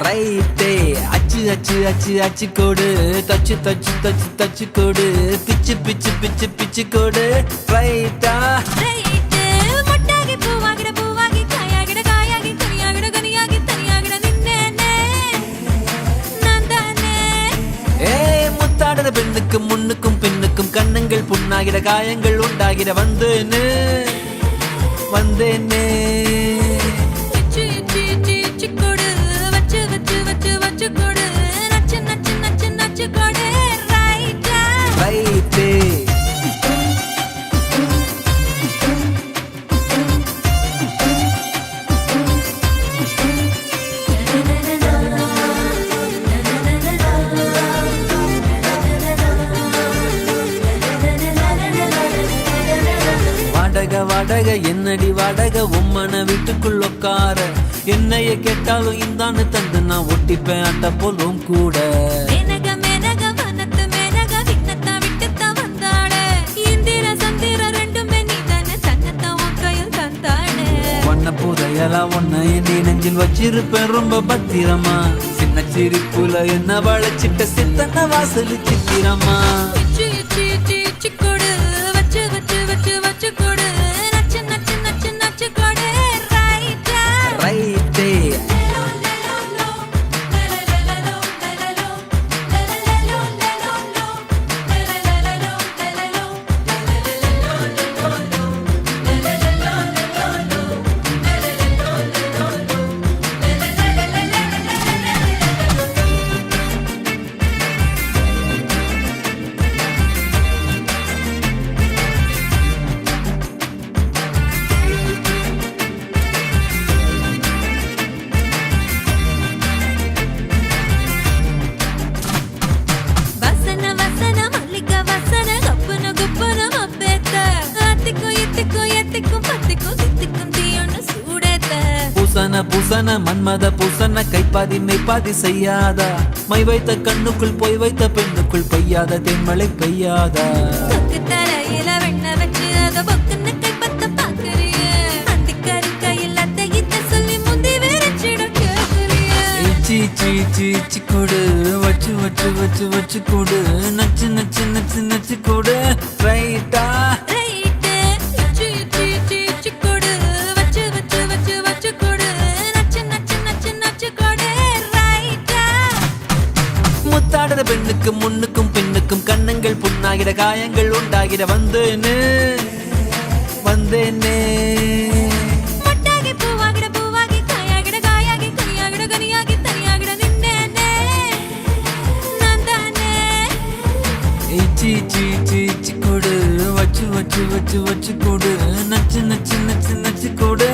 ரைட்டே அச்சு அச்சு அச்சு அச்சு கோடு தச்சு தச்சு தச்சு தச்சு கோடு பிச்சு பிச்சு பிச்சு பிச்சு கோடு ரைட்டா பெண்ணுக்கும் முன்னுக்கும் பின்னுக்கும் கண்ணங்கள் புண்ணாகிற காயங்கள் உண்டாகிற வந்தேனே வந்தேனே ரைட்டே வாடகை என்னடி வாடகை உம்மன வீட்டுக்குள் உட்கார என்னைய கேட்டாலும் இந்தான்னு தந்து நான் ஒட்டிப்பேன் அட்ட போலும் கூட ஒன்ன புதையலா ஒன்ன என்னை நெஞ்சில் வச்சிருப்பேன் ரொம்ப பத்திரமா சின்ன சிரிப்புல என்ன வளைச்சிட்ட சித்தன வாசலு சித்திரமா பூசன மன்மத பூசன கைப்பாதி மெய்ப்பாதி செய்யாதா மை வைத்த கண்ணுக்குள் போய் வைத்த பெண்ணுக்குள் பெய்யாத தென்மழை பெய்யாதா சீச்சி கொடு வச்சு வச்சு வச்சு வச்சு கொடு நச்சு நச்சு நச்சு நச்சு கொடு ரைட்டா பெண்ணுக்கு முன்னுக்கும் பின்னுக்கும் கண்ணங்கள் புண்ணாகிற காயங்கள் உண்டாகிற வந்தேனே வந்தேனே கொடு வச்சு வச்சு வச்சு வச்சு கொடு நச்சு நச்சு நச்சு நச்சு கொடு